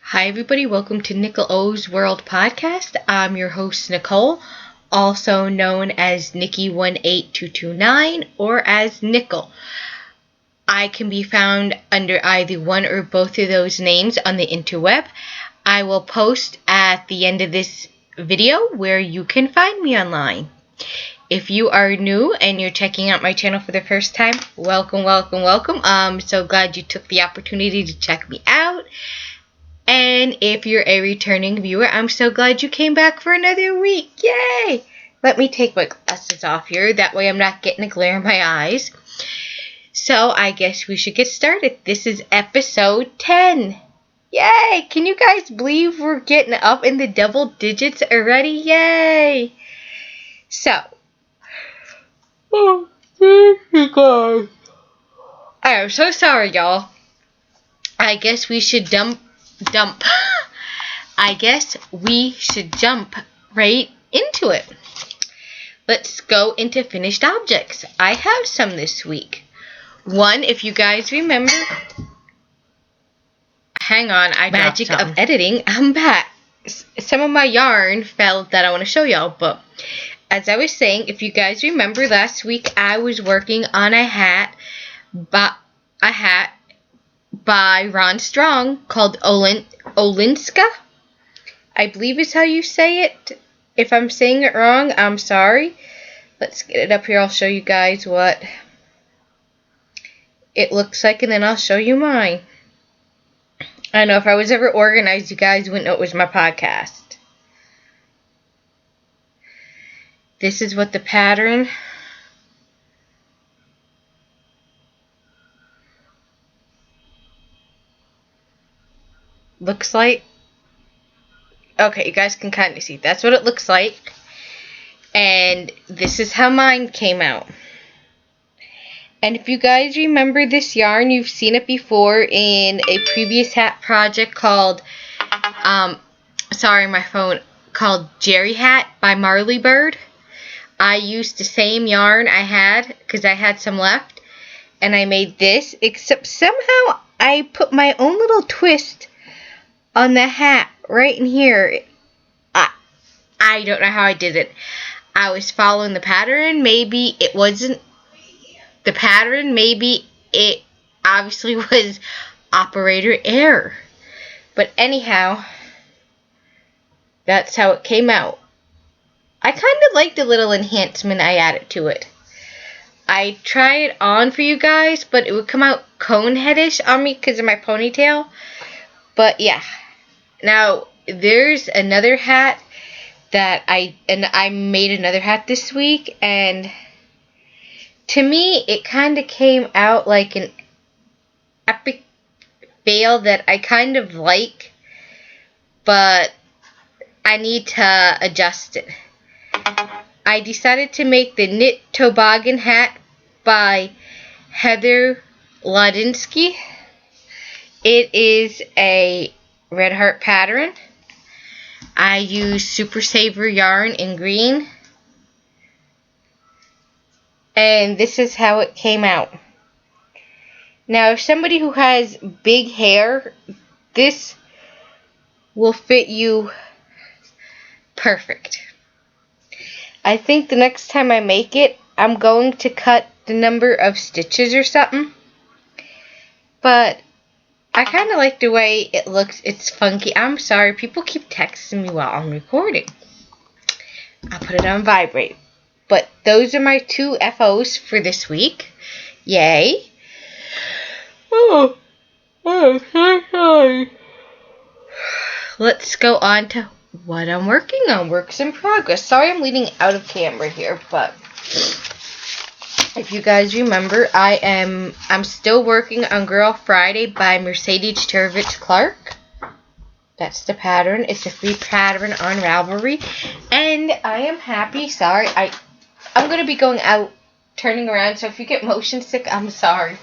Hi everybody, welcome to Nickel O's World Podcast. I'm your host Nicole, also known as Nikki18229 or as Nickel. I can be found under either one or both of those names on the interweb. I will post at the end of this video where you can find me online. If you are new and you're checking out my channel for the first time, welcome. I'm so glad you took the opportunity to check me out. And if you're a returning viewer, I'm so glad you came back for another week. Yay! Let me take my glasses off here. That way I'm not getting a glare in my eyes. So I guess we should get started. This is episode 10. Yay! Can you guys believe we're getting up in the double digits already? Yay! So. Oh, you guys. I am so sorry, y'all. I guess we should I guess we should jump right into it. Let's go into finished objects. I have some this week. One, if you guys remember, hang on, magic of editing, I'm back. Some of my yarn fell that I want to show y'all, but as I was saying, if you guys remember last week, I was working on a hat by Ron Strong called Olinska. I believe is how you say it. If I'm saying it wrong, I'm sorry. Let's get it up here. I'll show you guys what it looks like, and then I'll show you mine. I know if I was ever organized, you guys wouldn't know it was my podcast. This is what the pattern looks like. Okay, you guys can kind of see. That's what it looks like. And this is how mine came out. And if you guys remember this yarn, you've seen it before in a previous hat project called, called Jerry Hat by Marley Bird. I used the same yarn I had, because I had some left, and I made this, except somehow I put my own little twist on the hat right in here. I don't know how I did it. I was following the pattern. Maybe it wasn't the pattern. Maybe it obviously was operator error. But anyhow, that's how it came out. I kind of like the little enhancement I added to it. I tried it on for you guys, but it would come out cone-headish on me because of my ponytail. But yeah. Now, there's another hat that I made another hat this week, and to me, it kind of came out like an epic fail that I kind of like, but I need to adjust it. I decided to make the Knit Toboggan hat by Heather Ladinsky. It is a Red Heart pattern. I use Super Saver yarn in green. And this is how it came out. Now, if somebody who has big hair, this will fit you perfect. I think the next time I make it, I'm going to cut the number of stitches or something. But I kind of like the way it looks. It's funky. I'm sorry. People keep texting me while I'm recording. I'll put it on vibrate. But those are my two FOs for this week. Yay. Oh, I'm so sorry. Let's go on to what I'm working on. Works in progress. Sorry I'm leaning out of camera here, but if you guys remember, I'm still working on Girl Friday by Mercedes Chervich Clark. That's the pattern. It's a free pattern on Ravelry. And I am happy. Sorry, I'm going to be going out, turning around, so if you get motion sick, I'm sorry.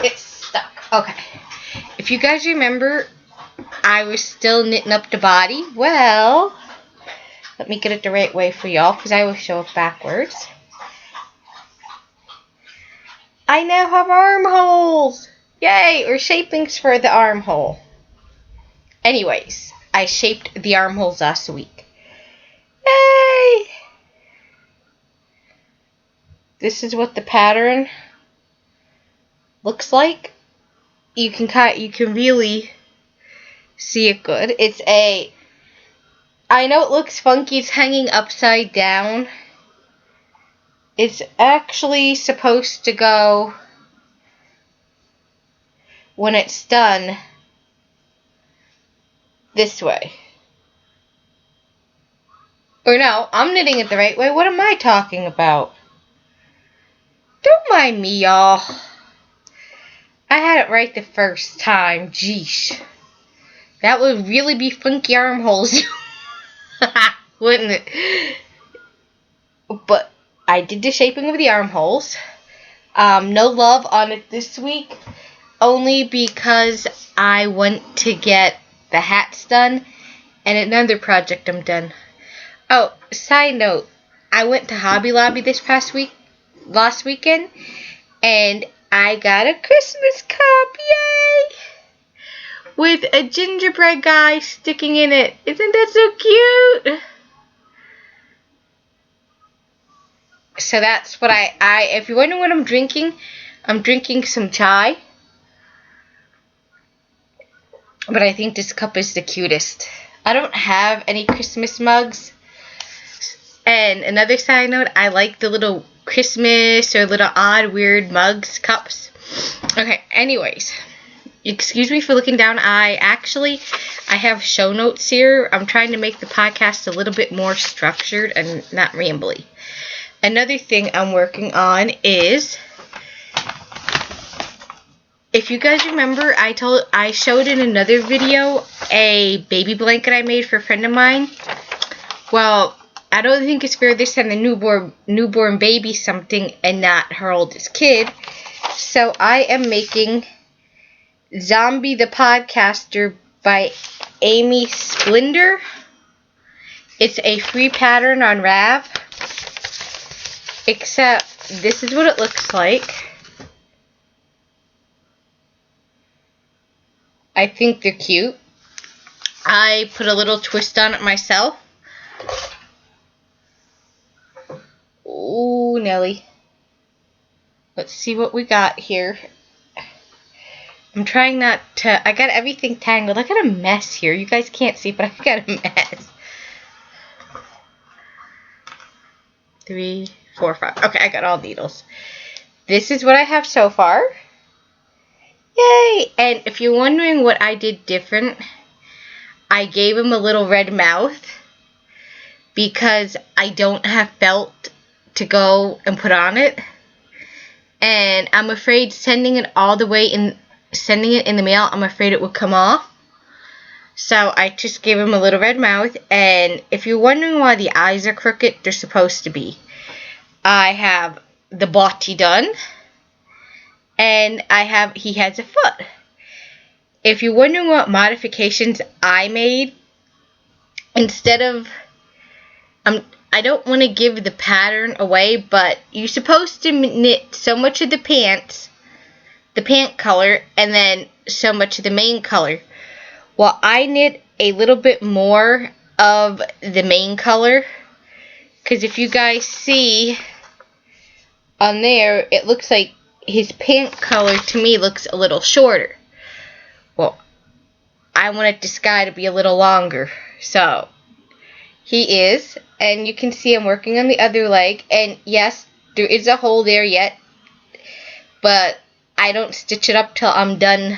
It's stuck. Okay. If you guys remember, I was still knitting up the body. Well, let me get it the right way for y'all, because I will show it backwards. I now have armholes. Yay, or shapings for the armhole. Anyways, I shaped the armholes last week. Yay! This is what the pattern looks like. You can really see it good. I know it looks funky, it's hanging upside down. It's actually supposed to go, when it's done, this way. Or no, I'm knitting it the right way. What am I talking about? Don't mind me, y'all. I had it right the first time. Jeesh. That would really be funky armholes. Wouldn't it? But I did the shaping of the armholes. No love on it this week. Only because I went to get the hats done. And another project I'm done. Oh, side note. I went to Hobby Lobby last weekend. And I got a Christmas cup. Yay! With a gingerbread guy sticking in it. Isn't that so cute? So that's what if you're wondering what I'm drinking some chai. But I think this cup is the cutest. I don't have any Christmas mugs. And another side note, I like the little Christmas or little odd, weird mugs, cups. Okay, anyways. Excuse me for looking down. I have show notes here. I'm trying to make the podcast a little bit more structured and not rambly. Another thing I'm working on is, if you guys remember, I showed in another video a baby blanket I made for a friend of mine. Well, I don't think it's fair to send the newborn baby something and not her oldest kid. So I am making Zombie the Podcaster by Amy Splinder. It's a free pattern on Rav. Except this is what it looks like. I think they're cute. I put a little twist on it myself. Ooh, Nelly. Let's see what we got here. I'm trying not to... I got everything tangled. I got a mess here. You guys can't see, but I got a mess. 3, 4, 5. Okay, I got all needles. This is what I have so far. Yay! And if you're wondering what I did different, I gave him a little red mouth because I don't have felt to go and put on it. And I'm afraid sending it in the mail, I'm afraid it would come off. So I just gave him a little red mouth. And if you're wondering why the eyes are crooked, they're supposed to be. I have the body done. And he has a foot. If you're wondering what modifications I made, instead of... I don't want to give the pattern away, but you're supposed to knit so much of the pant color, and then so much of the main color. Well, I knit a little bit more of the main color, because if you guys see on there, it looks like his pant color to me looks a little shorter. Well, I wanted this guy to be a little longer, so he is, and you can see I'm working on the other leg, and yes, there is a hole there yet, but I don't stitch it up till I'm done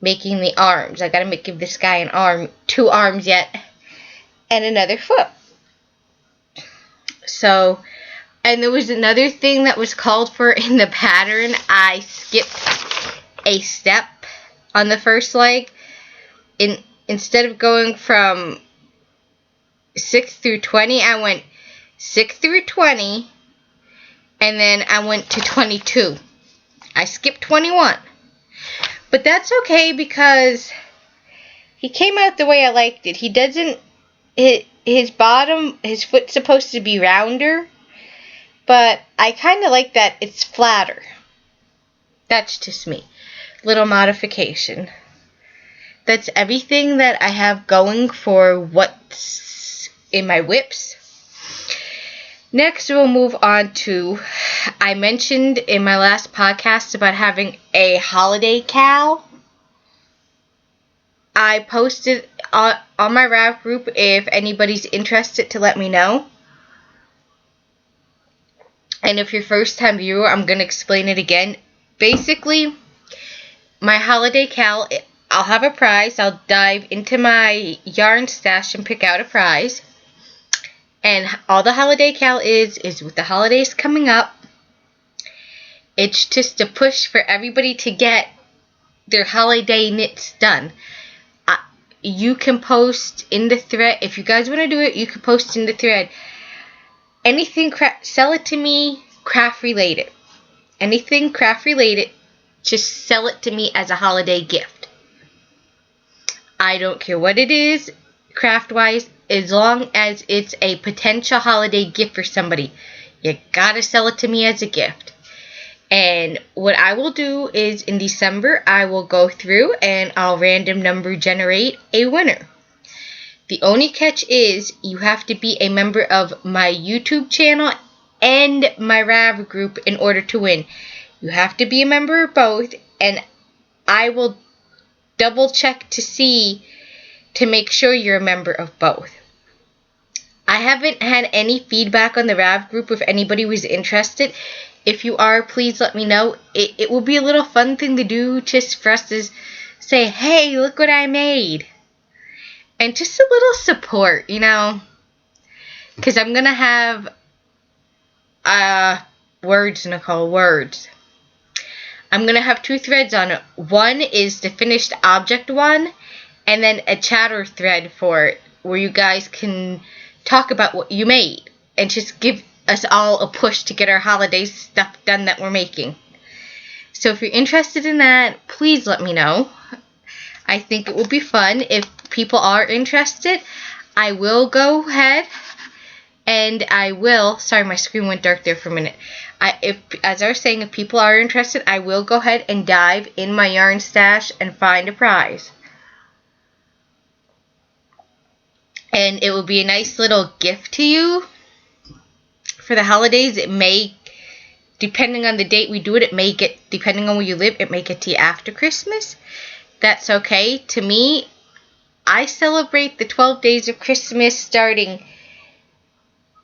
making the arms. I gotta give this guy an arm, 2 arms yet, and another foot. So, and there was another thing that was called for in the pattern. I skipped a step on the first leg. Instead of going from 6 through 20, I went 6 through 20, and then I went to 22. I skipped 21. But that's okay because he came out the way I liked it. He doesn't... His foot's supposed to be rounder, but I kind of like that it's flatter. That's just me. little modification. That's everything that I have going for what's in my whips. Next, we'll move on to, I mentioned in my last podcast about having a holiday cal. I posted on my RAV group if anybody's interested to let me know. And if you're first time viewer, I'm going to explain it again. Basically, my holiday cal, I'll have a prize. I'll dive into my yarn stash and pick out a prize. And all the holiday cal is with the holidays coming up, it's just a push for everybody to get their holiday knits done. You can post in the thread, if you guys want to do it, you can post in the thread. Anything, sell it to me, craft related. Anything craft related, just sell it to me as a holiday gift. I don't care what it is, craft wise, as long as it's a potential holiday gift for somebody. You gotta sell it to me as a gift. And what I will do is in December, I will go through and I'll random number generate a winner. The only catch is you have to be a member of my YouTube channel and my RAV group in order to win. You have to be a member of both, and I will double check to make sure you're a member of both. I haven't had any feedback on the RAV group if anybody was interested. If you are, please let me know. It will be a little fun thing to do just for us to say, hey, look what I made. And just a little support, Because I'm going to have words, Nicole, words. I'm going to have 2 threads on it. One is the finished object one, and then a chatter thread for it, where you guys can talk about what you made and just give us all a push to get our holiday stuff done that we're making. So if you're interested in that, please let me know. I think it will be fun. If people are interested, I will go ahead and sorry, my screen went dark there for a minute. As I was saying, if people are interested, I will go ahead and dive in my yarn stash and find a prize. And it will be a nice little gift to you for the holidays. It may, depending on the date we do it, depending on where you live, it may get to you after Christmas. That's okay. To me, I celebrate the 12 days of Christmas starting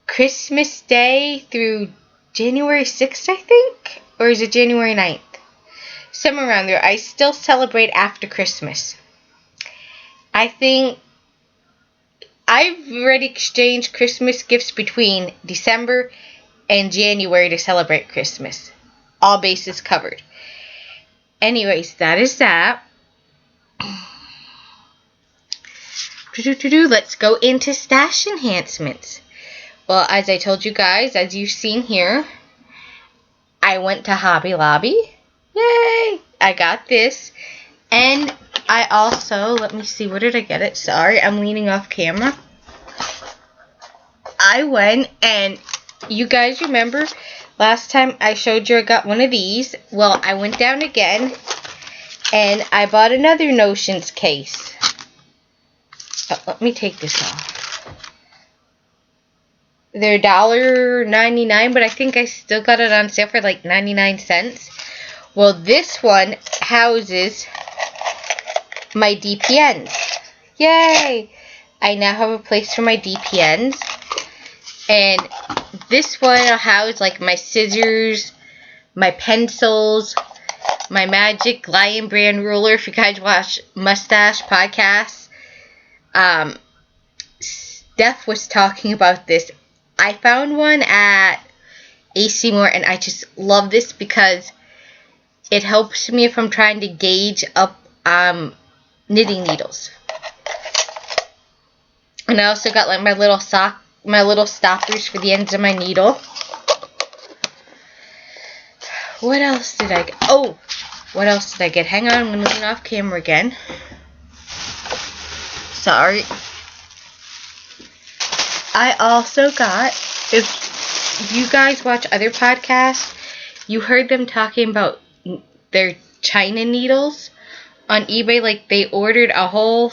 Christmas Day through January 6th, I think? Or is it January 9th? Somewhere around there. I still celebrate after Christmas. I think I've already exchanged Christmas gifts between December and January to celebrate Christmas. All bases covered. Anyways, that is that. Let's go into stash enhancements. Well, as I told you guys, as you've seen here, I went to Hobby Lobby. Yay! I got this. And I also, let me see, where did I get it? Sorry, I'm leaning off camera. I went, and you guys remember last time I showed you I got one of these. Well, I went down again, and I bought another Notions case. Oh, let me take this off. They're $1.99, but I think I still got it on sale for like 99 cents. Well, this one houses my DPNs. Yay! I now have a place for my DPNs. And this one will house like my scissors, my pencils, my Magic Lion Brand ruler. If you guys watch Mustache podcasts, Steph was talking about this. I found one at AC Moore, and I just love this because it helps me if I'm trying to gauge up knitting needles. And I also got like my little stoppers for the ends of my needle. What else did I get? Oh, what else did I get? Hang on, I'm going to lean off camera again. Sorry. I also got, if you guys watch other podcasts, you heard them talking about their China needles on eBay. Like, they ordered a whole...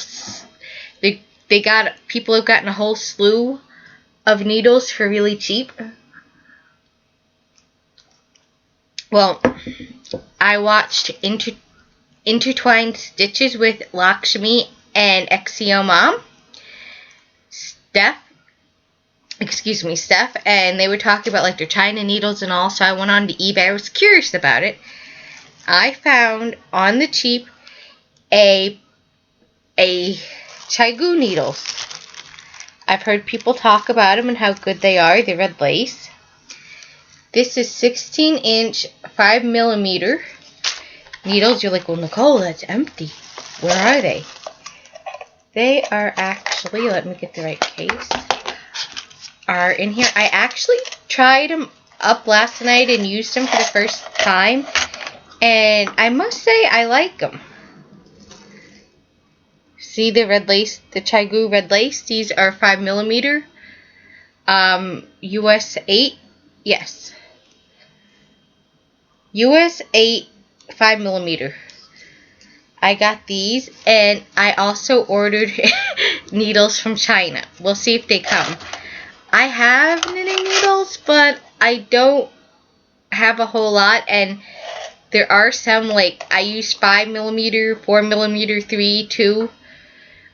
They got... People have gotten a whole slew of needles for really cheap. Well, I watched Intertwined Stitches with Lakshmi and XCO Mom, Steph, and they were talking about like their China needles and all, so I went on to eBay. I was curious about it. I found on the cheap a Chaigu needles. I've heard people talk about them and how good they are. They're red lace. This is 16-inch, 5mm needles. You're like, well, Nicole, that's empty. Where are they? They are actually, let me get the right case, are in here. I actually tried them up last night and used them for the first time, and I must say I like them. See the red lace, the Chaigu red lace? These are 5mm. US 8, yes. US 8, 5mm. I got these, and I also ordered needles from China. We'll see if they come. I have knitting needles, but I don't have a whole lot, and there are some, like, I use 5mm, 4mm, 3, 2.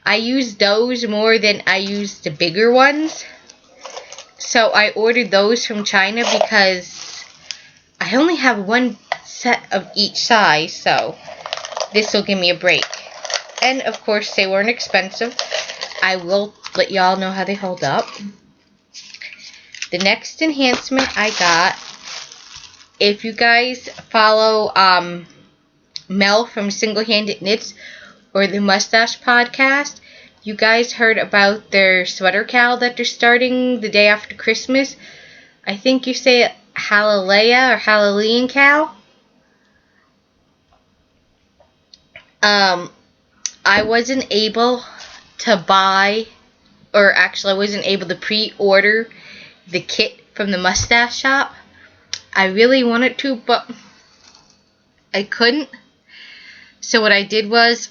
I use those more than I use the bigger ones. So I ordered those from China because I only have one set of each size, so this will give me a break. And of course they weren't expensive. I will let y'all know how they hold up. The next enhancement I got, if you guys follow Mel from Single Handed Knits or the Mustache Podcast, you guys heard about their sweater cal that they're starting the day after Christmas. I think you say it Hallelujah or Halloween cal. I wasn't able to buy, or actually I wasn't able to pre-order the kit from the Mustache shop. I really wanted to, but I couldn't. So what I did was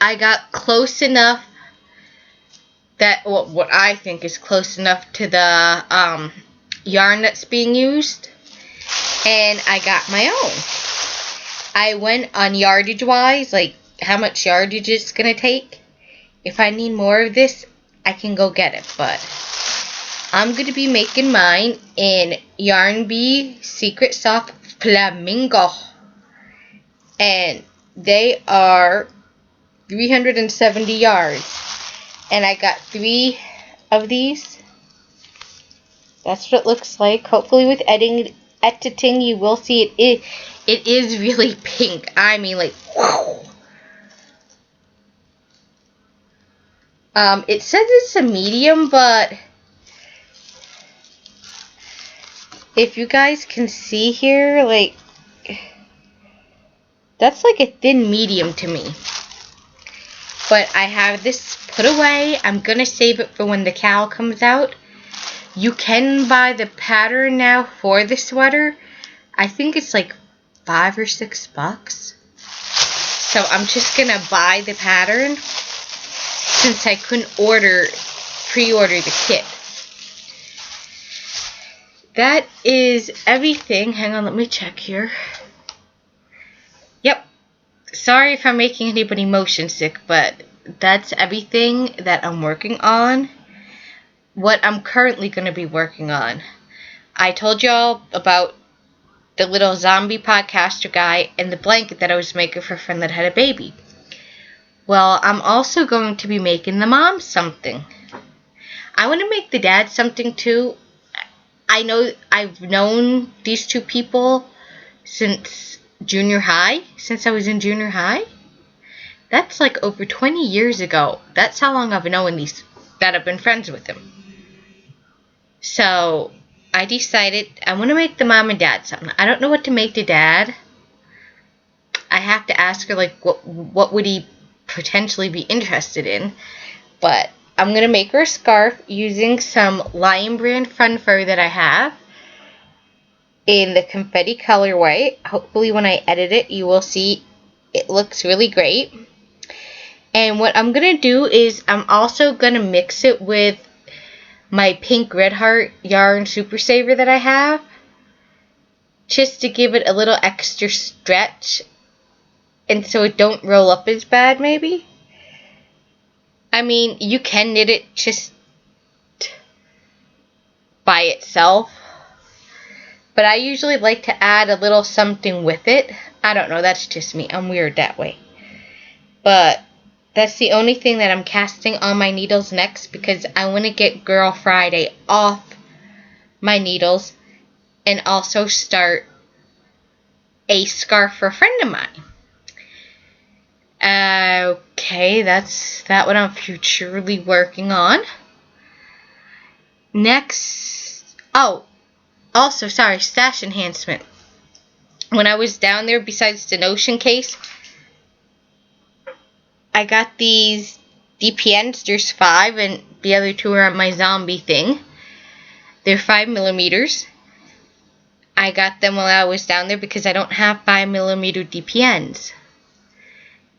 I got close enough that, well, what I think is close enough to the yarn that's being used, and I got my own. I went on yardage wise, like how much yardage it's gonna take. If I need more of this, I can go get it, but I'm gonna be making mine in Yarn Bee Secret Soft Flamingo, and they are 370 yards, and I got 3 of these. That's what it looks like. Hopefully with editing you will see it. It is really pink. I mean, like, wow. It says it's a medium, but if you guys can see here, like, that's like a thin medium to me. But I have this put away. I'm gonna save it for when the cal comes out. You can buy the pattern now for the sweater. I think it's like $5 or $6. So I'm just gonna buy the pattern since I couldn't pre-order the kit. That is everything. Hang on, let me check here. Yep. Sorry if I'm making anybody motion sick, but that's everything that I'm working on. What I'm currently going to be working on. I told y'all about the little zombie podcaster guy and the blanket that I was making for a friend that had a baby. Well, I'm also going to be making the mom something. I want to make the dad something too. I know I've known these two people since junior high, since I was in junior high. That's like over 20 years ago. That's how long I've known these, that I've been friends with them. So I decided I want to make the mom and dad something. I don't know what to make the dad. I have to ask her, like, what would he potentially be interested in. But I'm going to make her a scarf using some Lion Brand Fun Fur that I have. in the confetti colorway. Hopefully when I edit it, you will see it looks really great. And what I'm going to do is I'm also going to mix it with my pink Red Heart yarn super saver that I have, just to give it a little extra stretch and so it don't roll up as bad maybe. I mean, you can knit it just by itself, but I usually like to add a little something with it. I don't know, that's just me. I'm weird that way. But that's the only thing that I'm casting on my needles next, because I want to get Girl Friday off my needles and also start a scarf for a friend of mine. Okay, that's that what I'm futurely working on. Next, also, sorry, stash enhancement. When I was down there, besides the Notion case, I got these DPNs. There's 5, and the other 2 are on my zombie thing. They're 5mm. I got them while I was down there because I don't have 5mm DPNs.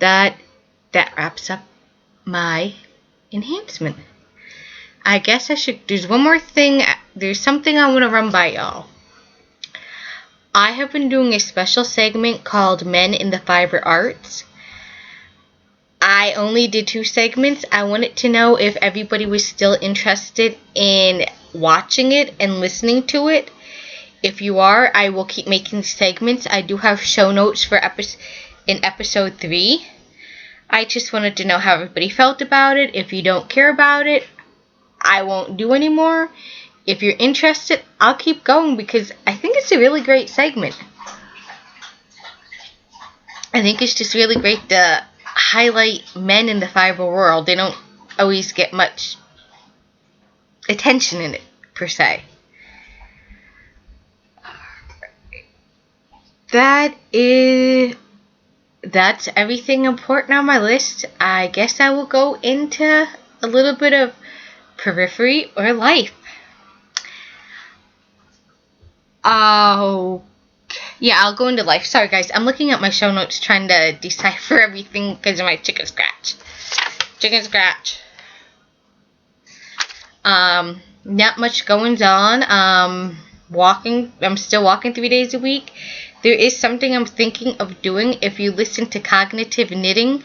That wraps up my enhancement. I guess I should, there's one more thing, there's something I want to run by y'all. I have been doing a special segment called Men in the Fiber Arts. I only did 2 segments. I wanted to know if everybody was still interested in watching it and listening to it. If you are, I will keep making segments. I do have show notes for episode 3. I just wanted to know how everybody felt about it. If you don't care about it, I won't do anymore. If you're interested, I'll keep going because I think it's a really great segment. I think it's just really great to highlight men in the fiber world. They don't always get much attention in it, per se. That's everything important on my list. I guess I will go into a little bit of periphery or life. Yeah, I'll go into life. Sorry guys, I'm looking at my show notes trying to decipher everything because of my chicken scratch. Not much goings on. I'm still walking 3 days a week. There is something I'm thinking of doing. If you listen to Cognitive Knitting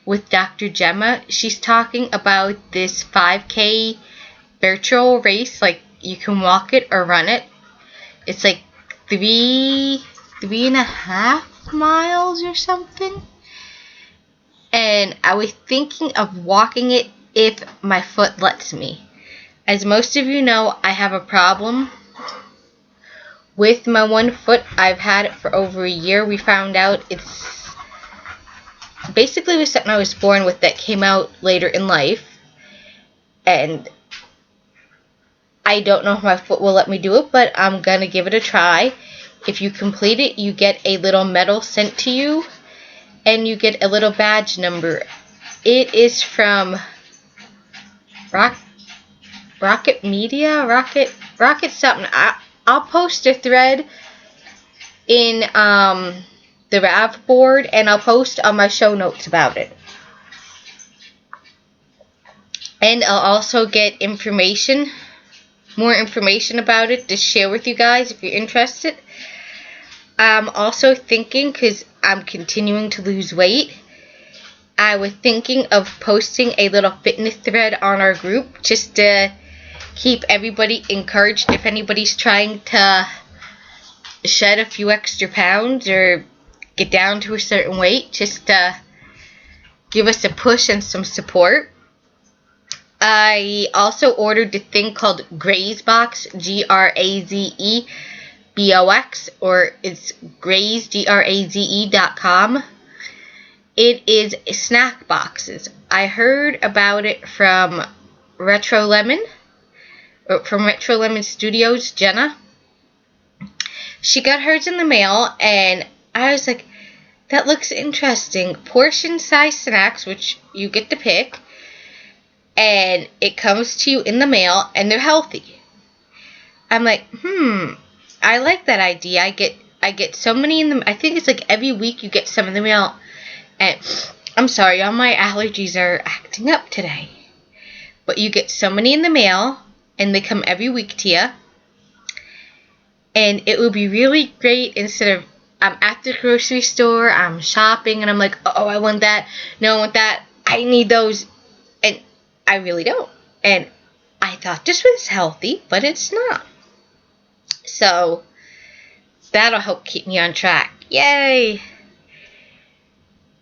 with Dr. Gemma, she's talking about this 5K virtual race. Like, you can walk it or run it. It's like 3.5 miles or something. And I was thinking of walking it if my foot lets me. As most of you know, I have a problem with my one foot. I've had it for over a year. We found out it's basically was something I was born with that came out later in life. And I don't know if my foot will let me do it, but I'm going to give it a try. If you complete it, you get a little medal sent to you, and you get a little badge number. It is from Rocket Media, Rocket something. I'll post a thread in the Rav board, and I'll post on my show notes about it. And I'll also get more information about it to share with you guys if you're interested. I'm also thinking, because I'm continuing to lose weight, I was thinking of posting a little fitness thread on our group just to keep everybody encouraged if anybody's trying to shed a few extra pounds or get down to a certain weight, just to give us a push and some support. I also ordered the thing called Grazebox, GRAZEBOX, or it's Graze, GRAZE.com. It is snack boxes. I heard about it from Retro Lemon Studios, Jenna. She got hers in the mail, and I was like, that looks interesting. Portion size snacks, which you get to pick, and it comes to you in the mail, and they're healthy. I'm like, I like that idea. I get so many in the. I think it's like every week you get some in the mail. And I'm sorry, all my allergies are acting up today. But you get so many in the mail, and they come every week to you. And it would be really great instead of I'm at the grocery store, I'm shopping, and I'm like, oh, I want that. No, I want that. I need those. And I really don't. And I thought this was healthy, but it's not. So that'll help keep me on track. Yay!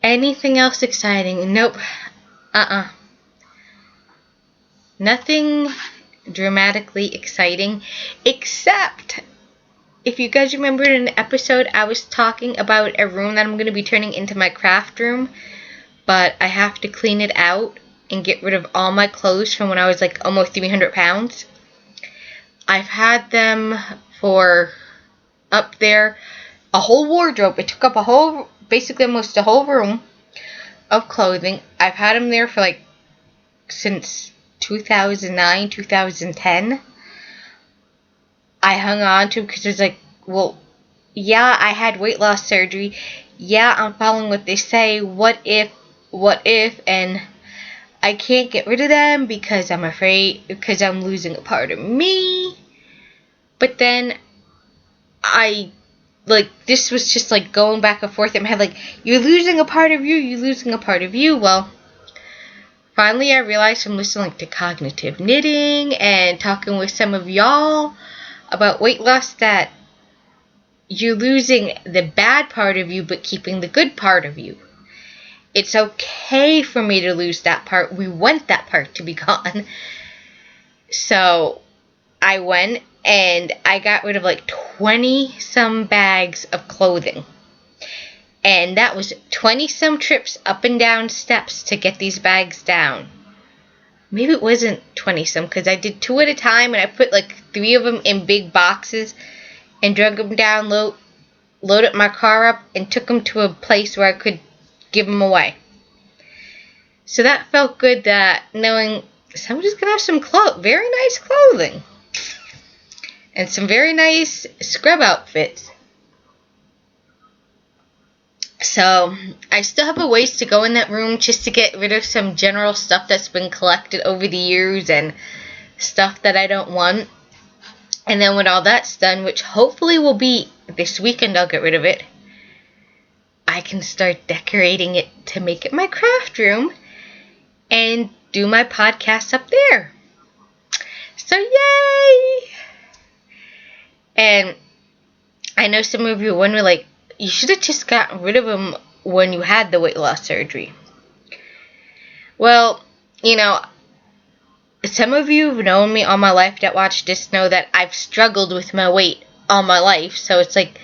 Anything else exciting? Nope. Nothing dramatically exciting, except if you guys remember in an episode I was talking about a room that I'm going to be turning into my craft room, but I have to clean it out and get rid of all my clothes from when I was like almost 300 pounds. I've had them for up there, a whole wardrobe. It took up basically almost a whole room of clothing. I've had them there for like since 2009, 2010. I hung on to because it's like, well, yeah, I had weight loss surgery. Yeah, I'm following what they say. What if, and I can't get rid of them because I'm afraid, because I'm losing a part of me. But then this was just like going back and forth in my head, like, you're losing a part of you. Well, finally I realized from listening to Cognitive Knitting and talking with some of y'all about weight loss that you're losing the bad part of you but keeping the good part of you. It's okay for me to lose that part. We want that part to be gone. So I went and I got rid of like 20 some bags of clothing. And that was 20 some trips up and down steps to get these bags down. Maybe it wasn't 20 some because I did 2 at a time and I put like 3 of them in big boxes and drug them down, loaded my car up and took them to a place where I could give them away. So that felt good, that knowing somebody's going to have some very nice clothing. And some very nice scrub outfits. So I still have a ways to go in that room just to get rid of some general stuff that's been collected over the years and stuff that I don't want. And then when all that's done, which hopefully will be this weekend, I'll get rid of it. I can start decorating it to make it my craft room and do my podcast up there. So yay! And I know some of you wonder, like, you should have just gotten rid of them when you had the weight loss surgery. Well, some of you who've known me all my life that watch this know that I've struggled with my weight all my life. So it's like,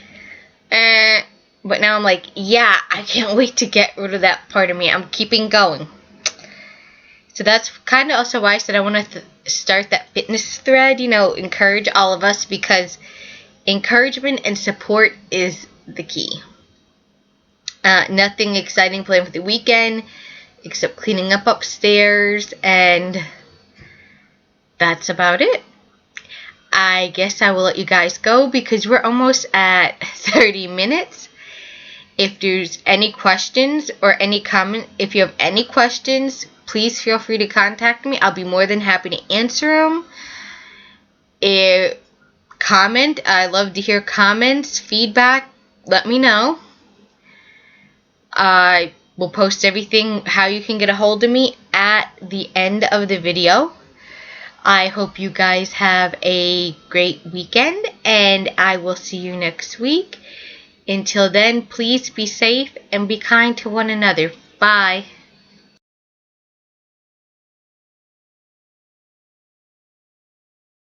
but now I'm like, yeah, I can't wait to get rid of that part of me. I'm keeping going. So that's kind of also why I said I want to start that fitness thread, encourage all of us, because encouragement and support is the key. Nothing exciting planned for the weekend except cleaning up upstairs, and that's about it. I guess I will let you guys go because we're almost at 30 minutes. If there's any questions or any comment, if you have any questions, please feel free to contact me. I'll be more than happy to answer them. Comment. I love to hear comments, feedback. Let me know. I will post everything, how you can get a hold of me, at the end of the video. I hope you guys have a great weekend, and I will see you next week. Until then, please be safe and be kind to one another. Bye.